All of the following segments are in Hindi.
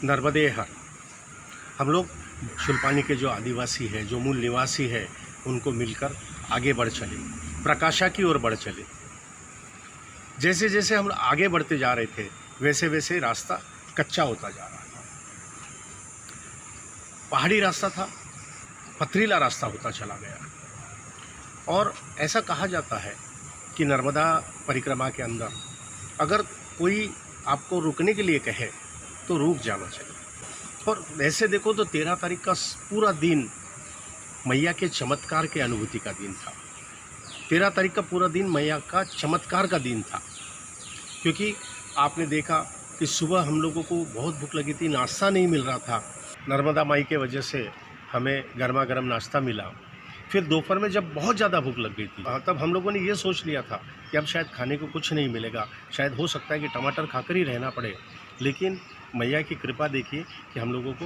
नर्मदे हर। हम लोग शुलपानी के जो आदिवासी हैं, जो मूल निवासी हैं, उनको मिलकर आगे बढ़ चले, प्रकाशा की ओर बढ़ चले। जैसे जैसे हम आगे बढ़ते जा रहे थे वैसे वैसे रास्ता कच्चा होता जा रहा था। पहाड़ी रास्ता था, पथरीला रास्ता होता चला गया। और ऐसा कहा जाता है कि नर्मदा परिक्रमा के अंदर अगर कोई आपको रुकने के लिए कहे तो रुक जाना चाहिए। और वैसे देखो तो 13 तारीख का पूरा दिन मैया के चमत्कार के अनुभूति का दिन था। 13 तारीख का पूरा दिन मैया का चमत्कार का दिन था, क्योंकि आपने देखा कि सुबह हम लोगों को बहुत भूख लगी थी, नाश्ता नहीं मिल रहा था। नर्मदा माई के वजह से हमें गर्मा गर्म नाश्ता मिला। फिर दोपहर में जब बहुत ज़्यादा भूख लग गई थी, तब हम लोगों ने ये सोच लिया था कि अब शायद खाने को कुछ नहीं मिलेगा, शायद हो सकता है कि टमाटर खाकर ही रहना पड़े। लेकिन मैया की कृपा देखिए कि हम लोगों को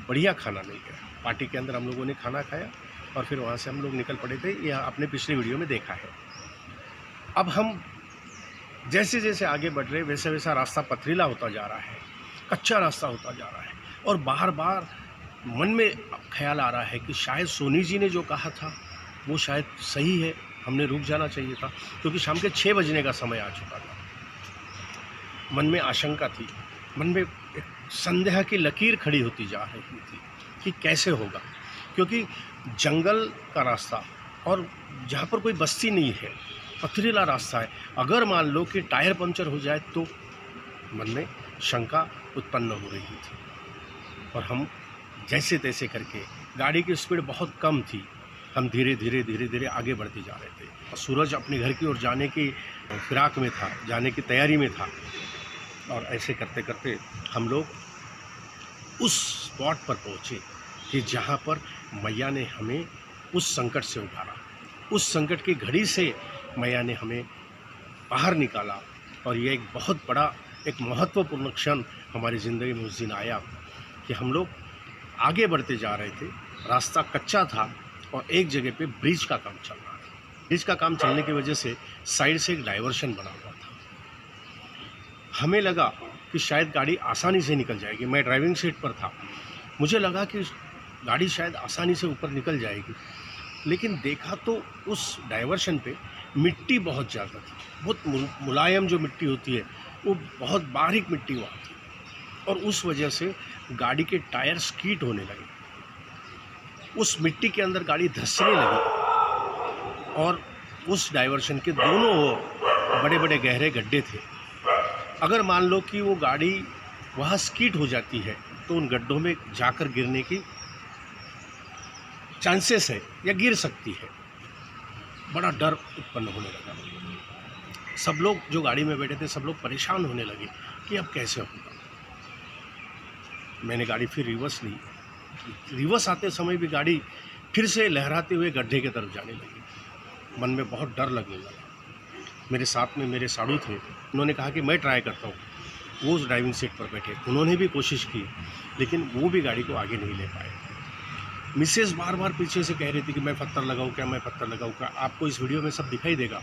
बढ़िया खाना मिल गया। पार्टी के अंदर हम लोगों ने खाना खाया और फिर वहाँ से हम लोग निकल पड़े थे। यह आपने पिछली वीडियो में देखा है। अब हम जैसे जैसे आगे बढ़ रहे वैसे वैसा रास्ता पथरीला होता जा रहा है, कच्चा रास्ता होता जा रहा है। और बार बार मन में ख्याल आ रहा है कि शायद सोनी जी ने जो कहा था वो शायद सही है, हमने रुक जाना चाहिए था, क्योंकि शाम के 6 बजने का समय आ चुका था। मन में आशंका थी, मन में एक संदेह की लकीर खड़ी होती जा रही थी कि कैसे होगा, क्योंकि जंगल का रास्ता और जहाँ पर कोई बस्ती नहीं है, पथरीला रास्ता है। अगर मान लो कि टायर पंचर हो जाए तो मन में शंका उत्पन्न हो रही थी। और हम जैसे तैसे करके, गाड़ी की स्पीड बहुत कम थी, हम धीरे धीरे आगे बढ़ते जा रहे थे। सूरज अपने घर की ओर जाने की फिराक में था, जाने की तैयारी में था। और ऐसे करते करते हम लोग उस स्पॉट पर पहुँचे कि जहाँ पर मैया ने हमें उस संकट से उतारा, उस संकट की घड़ी से मैया ने हमें बाहर निकाला। और ये एक बहुत बड़ा, एक महत्वपूर्ण क्षण हमारी ज़िंदगी में उस दिन आया कि हम लोग आगे बढ़ते जा रहे थे। रास्ता कच्चा था और एक जगह पे ब्रिज का काम चल रहा था। ब्रिज का काम चलने की वजह से साइड से एक डाइवर्शन बना हुआ था। हमें लगा कि शायद गाड़ी आसानी से निकल जाएगी। मैं ड्राइविंग सीट पर था, मुझे लगा कि गाड़ी शायद आसानी से ऊपर निकल जाएगी। लेकिन देखा तो उस डाइवर्शन पे मिट्टी बहुत ज़्यादा थी, बहुत मुलायम जो मिट्टी होती है वो बहुत बारीक मिट्टी वहाँ थी। और उस वजह से गाड़ी के टायर स्कीट होने लगे, उस मिट्टी के अंदर गाड़ी धंसने लगी। और उस डाइवर्शन के दोनों ओर बड़े बड़े गहरे गड्ढे थे। अगर मान लो कि वो गाड़ी वहाँ स्कीट हो जाती है तो उन गड्ढों में जाकर गिरने की चांसेस है या गिर सकती है। बड़ा डर उत्पन्न होने लगा। सब लोग जो गाड़ी में बैठे थे सब लोग परेशान होने लगे कि अब कैसे होगा। मैंने गाड़ी फिर रिवर्स ली। रिवर्स आते समय भी गाड़ी फिर से लहराते हुए गड्ढे की तरफ जाने लगी। मन में बहुत डर लगने लगा। मेरे साथ में मेरे साड़ू थे, उन्होंने कहा कि मैं ट्राई करता हूँ। वो उस ड्राइविंग सीट पर बैठे, उन्होंने भी कोशिश की, लेकिन वो भी गाड़ी को आगे नहीं ले पाए। मिसेस बार बार पीछे से कह रही थी कि मैं पत्थर लगाऊँ क्या, मैं पत्थर लगाऊँ क्या। आपको इस वीडियो में सब दिखाई देगा।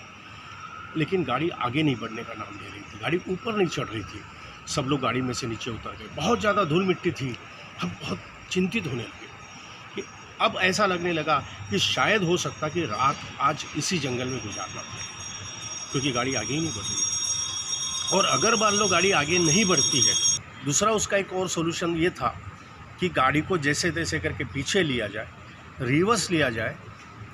लेकिन गाड़ी आगे नहीं बढ़ने का नाम ले रही थी, गाड़ी ऊपर नहीं चढ़ रही थी। सब लोग गाड़ी में से नीचे उतर गए। बहुत ज़्यादा धूल मिट्टी थी। हम बहुत चिंतित होने लगे कि अब ऐसा लगने लगा कि शायद हो सकता कि रात आज इसी जंगल में गुजारना पड़े, क्योंकि गाड़ी आगे ही नहीं बढ़ रही। और अगर मान लो गाड़ी आगे नहीं बढ़ती है, दूसरा उसका एक और सोल्यूशन ये था कि गाड़ी को जैसे तैसे करके पीछे लिया जाए, रिवर्स लिया जाए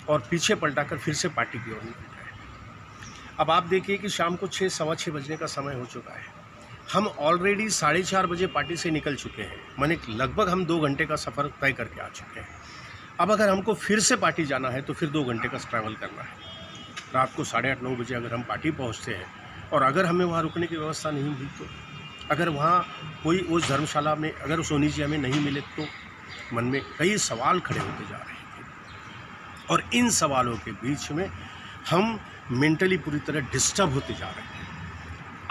और पीछे पलटाकर फिर से पार्टी की ओर निकल जाए। अब आप देखिए कि शाम को 6 सवा 6 बजने का समय हो चुका है। हम ऑलरेडी 4:30 बजे पार्टी से निकल चुके हैं, माने लगभग हम 2 घंटे का सफ़र तय करके आ चुके हैं। अब अगर हमको फिर से पार्टी जाना है तो फिर 2 घंटे का ट्रैवल करना है। रात को 8:30-9 बजे अगर हम पार्टी पहुंचते हैं और अगर हमें वहाँ रुकने की व्यवस्था नहीं हुई तो, अगर वहाँ कोई उस धर्मशाला में अगर सोनी जी हमें नहीं मिले तो मन में कई सवाल खड़े होते जा रहे थे। और इन सवालों के बीच में हम मेंटली पूरी तरह डिस्टर्ब होते जा रहे थे।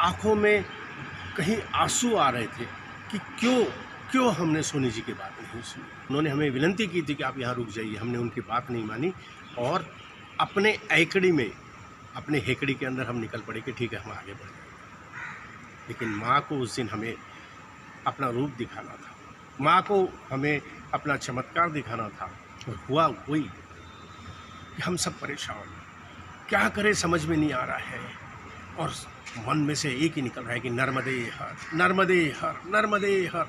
आँखों में कहीं आंसू आ रहे थे कि क्यों हमने सोनी जी की बात नहीं सुनी। उन्होंने हमें विनती की थी कि आप यहाँ रुक जाइए, हमने उनकी बात नहीं मानी और अपने ऐकड़ी में, अपने हेकड़ी के अंदर हम निकल पड़े कि ठीक है हम आगे बढ़ जाएंगे। लेकिन माँ को उस दिन हमें अपना रूप दिखाना था, माँ को हमें अपना चमत्कार दिखाना था। और हुआ वही कि हम सब परेशान, क्या करें समझ में नहीं आ रहा है। और मन में से एक ही निकल रहा है कि नर्मदे हर, नर्मदे हर, नर्मदे हर।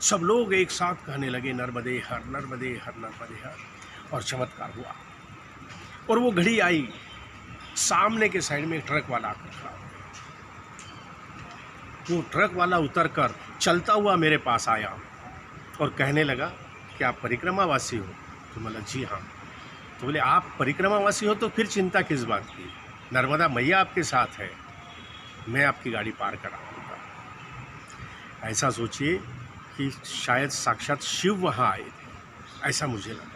सब लोग एक साथ कहने लगे नर्मदे हर, नर्मदे हर, नर्मदे हर। और चमत्कार हुआ। और वो घड़ी आई, सामने के साइड में एक ट्रक वाला आकर खड़ा हो गया। वो ट्रक वाला उतरकर चलता हुआ मेरे पास आया और कहने लगा कि आप परिक्रमावासी हो? तो बोला जी हाँ। तो बोले आप परिक्रमावासी हो तो फिर चिंता किस बात की, नर्मदा मैया आपके साथ है, मैं आपकी गाड़ी पार कराऊंगा। ऐसा सोचिए कि शायद साक्षात शिव वहाँ आए थे, ऐसा मुझे लगा।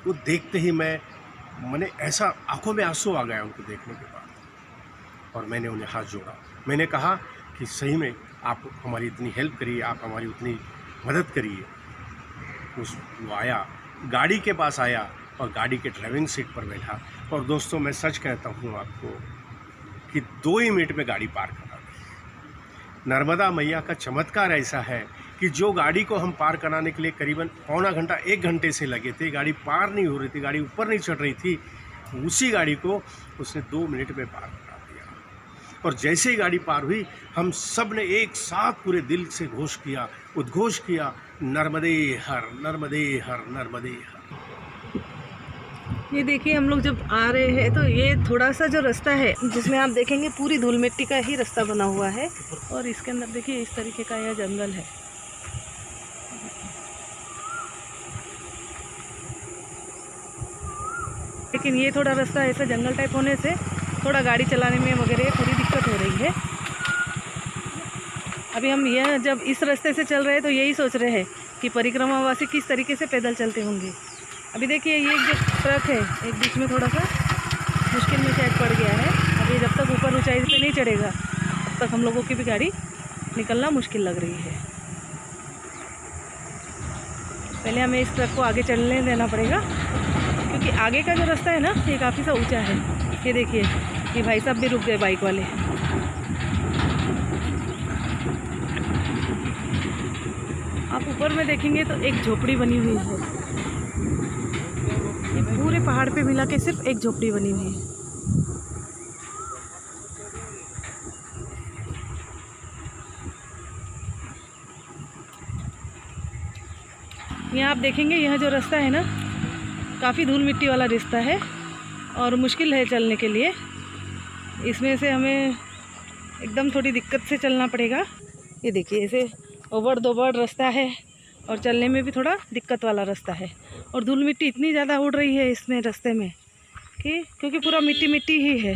वो देखते ही मैंने ऐसा आंखों में आंसू आ गया उनको देखने के बाद। और मैंने उन्हें हाथ जोड़ा, मैंने कहा कि सही में आप हमारी इतनी हेल्प करिए, आप हमारी उतनी मदद करिए। वो आया, गाड़ी के पास आया और गाड़ी के ड्राइविंग सीट पर बैठा। और दोस्तों मैं सच कहता हूँ आपको कि 2 ही मिनट में गाड़ी पार करा दी। नर्मदा मैया का चमत्कार ऐसा है कि जो गाड़ी को हम पार कराने के लिए करीबन पौना घंटा 1 घंटे से लगे थे, गाड़ी पार नहीं हो रही थी, गाड़ी ऊपर नहीं चढ़ रही थी, उसी गाड़ी को उसने 2 मिनट में पार करा दिया। और जैसे ही गाड़ी पार हुई, हम सब ने एक साथ पूरे दिल से घोष किया, उद्घोष किया, नर्मदे हर, नर्मदे हर, नर्मदे हर। ये देखिए हम लोग जब आ रहे हैं तो ये थोड़ा सा जो रास्ता है जिसमें आप देखेंगे पूरी धूल मिट्टी का ही रास्ता बना हुआ है। और इसके अंदर देखिए इस तरीके का यह जंगल है। लेकिन ये थोड़ा रास्ता ऐसा जंगल टाइप होने से थोड़ा गाड़ी चलाने में वगैरह थोड़ी दिक्कत हो रही है। अभी हम यह जब इस रास्ते से चल रहे हैं तो यही सोच रहे हैं कि परिक्रमावासी किस तरीके से पैदल चलते होंगे। अभी देखिए ये जो ट्रक है एक बीच में थोड़ा सा मुश्किल में शायद पड़ गया है। अभी जब तक ऊपर ऊंचाई पे नहीं चढ़ेगा तब तक हम लोगों की भी गाड़ी निकलना मुश्किल लग रही है। पहले हमें इस ट्रक को आगे चलने देना पड़ेगा क्योंकि आगे का जो रास्ता है ना ये काफ़ी सा ऊंचा है। ये देखिए ये भाई साहब भी रुक गए बाइक वाले। आप ऊपर में देखेंगे तो एक झोपड़ी बनी हुई है। ये पूरे पहाड़ पे मिला के सिर्फ एक झोपड़ी बनी हुई है। यहाँ आप देखेंगे यह जो रास्ता है ना काफ़ी धूल मिट्टी वाला रास्ता है और मुश्किल है चलने के लिए। इसमें से हमें एकदम थोड़ी दिक्कत से चलना पड़ेगा। ये देखिए ऐसे ओबड़ दोबड़ रास्ता है और चलने में भी थोड़ा दिक्कत वाला रास्ता है। और धूल मिट्टी इतनी ज़्यादा उड़ रही है इसमें रास्ते में कि क्योंकि पूरा मिट्टी मिट्टी ही है।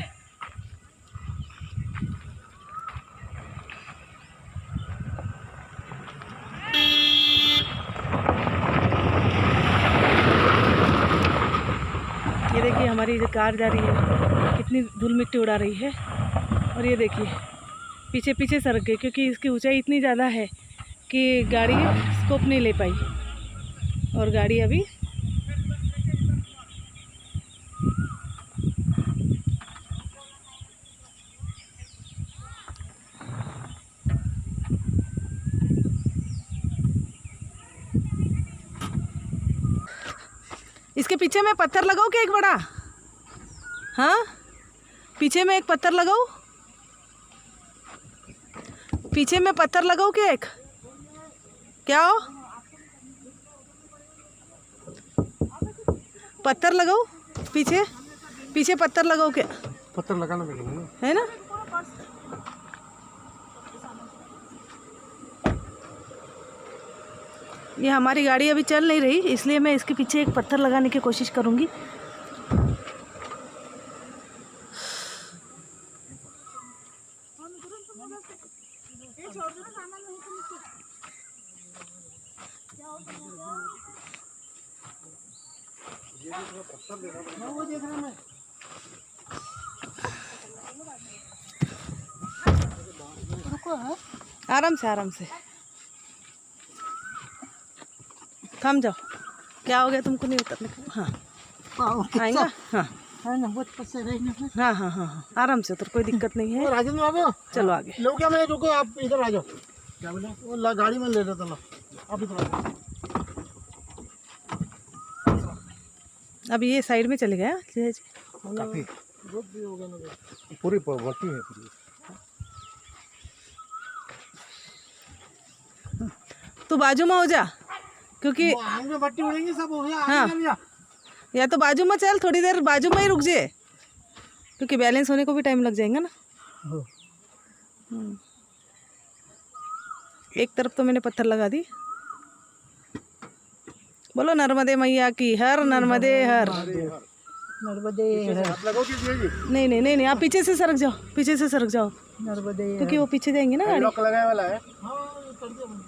ये देखिए हमारी जो कार जा रही है कितनी धूल मिट्टी उड़ा रही है। और ये देखिए पीछे पीछे सरक गए क्योंकि इसकी ऊंचाई इतनी ज़्यादा है कि गाड़ी स्कोप नहीं ले पाई। और गाड़ी अभी इसके पीछे में पत्थर लगाओ क्या एक बड़ा? हाँ पीछे में एक पत्थर लगाओ, पीछे में पत्थर लगाओ क्या एक? क्या हो पत्थर लगाओ पीछे, पीछे पत्थर लगाओ क्या? पत्थर लगाना पड़ेगा है ना। ये हमारी गाड़ी अभी चल नहीं रही इसलिए मैं इसके पीछे एक पत्थर लगाने की कोशिश करूँगी। आराम से आराम से थम जाओ। क्या हो गया तुमको नहीं उतरने को? हाँ आएगा। हाँ हाँ हाँ हाँ हाँ आराम से उतर, कोई दिक्कत नहीं है। राजेंद्र बाबू चलो आगे। लोग क्या मैं रुको, आप इधर आ जाओ। क्या बोले वो गाड़ी में ले रहा था ना अभी थोड़ा अब ये साइड में चले गया जी जी। काफ़ी रोड भी हो गया ना पूरी मट्टी है पूरी। तू बाजू में हो जा, क्योंकि आग में मट्टी उड़ेंगी सब हो गया हाँ। आगे भैया या तो बाजू में चल, थोड़ी देर बाजू में ही रुक जाए, क्योंकि बैलेंस होने को भी टाइम लग जाएगा ना। एक तरफ तो मैंने पत्थर लगा दी। बोलो नर्मदे मैया की हर, नर्मदे हर। नर्मदे हाथ लगाओ कीजिए जी। नहीं नहीं नहीं नहीं, आप पीछे से सरक जाओ, पीछे से सरक जाओ, नर्मदे क्योंकि वो पीछे जाएंगे ना गाड़ी। लॉक लगाने वाला है। हाँ ये कर दिया मैंने।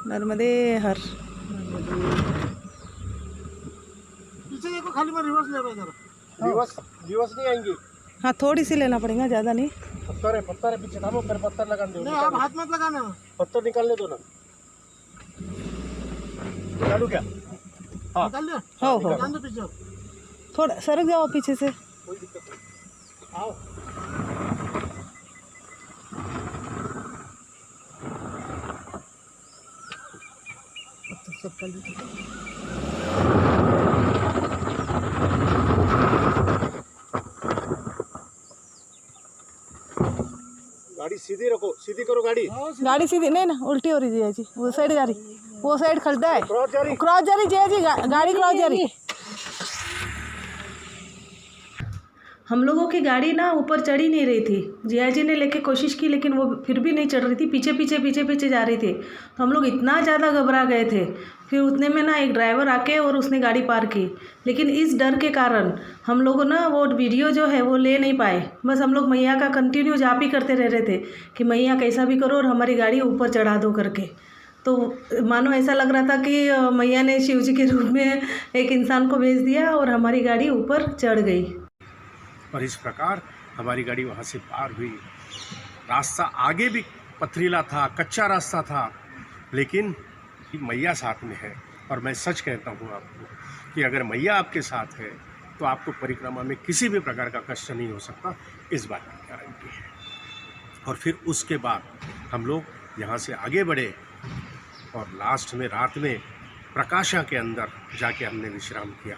नर्मदे हर। पीछे देखो खाली मैं रिवर्स ले रहा हूँ जरा रिवर्स नहीं आएंगी। हाँ थोड़ी सी लेना पड़ेगा, ज़्यादा नहीं। पत्थर है पीछे थामो, फिर पत्थर लगा दो। नहीं आप हाथ मत लगाना पत्थर निकालने दो ना। निकालू क्या? हाँ निकाल लिया हो निकाल दो पीछे थोड़ा सरक जाओ पीछे से। कोई दिक्कत नहीं। आओ सब कर लीजिए गाड़ी सीधी रखो, सीधी करो गाड़ी। गाड़ी सीधी नहीं ना, उल्टी हो रही है जी, वो साइड जा रही, वो साइड खड़ा है, क्रॉस जा रही। क्रॉस जा रही जय जी, गाड़ी क्रॉस जा रही। हम लोगों की गाड़ी ना ऊपर चढ़ ही नहीं रही थी। जिया जी ने लेके कोशिश की, लेकिन वो फिर भी नहीं चढ़ रही थी, पीछे पीछे जा रही थी। तो हम लोग इतना ज़्यादा घबरा गए थे। फिर उतने में ना एक ड्राइवर आके और उसने गाड़ी पार की, लेकिन इस डर के कारण हम लोग ना वो वीडियो जो है वो ले नहीं पाए। बस हम लोग मैया का कंटिन्यू जाप ही करते रह रहे थे कि मैया कैसा भी करो और हमारी गाड़ी ऊपर चढ़ा दो करके। तो मानो ऐसा लग रहा था कि मैया ने शिव जी के रूप में एक इंसान को भेज दिया और हमारी गाड़ी ऊपर चढ़ गई। और इस प्रकार हमारी गाड़ी वहाँ से पार हुई। रास्ता आगे भी पथरीला था, कच्चा रास्ता था, लेकिन मैया साथ में है। और मैं सच कहता हूँ आपको कि अगर मैया आपके साथ है तो आपको परिक्रमा में किसी भी प्रकार का कष्ट नहीं हो सकता, इस बात की गारंटी है। और फिर उसके बाद हम लोग यहाँ से आगे बढ़े और लास्ट में रात में प्रकाशा के अंदर जाके हमने विश्राम किया।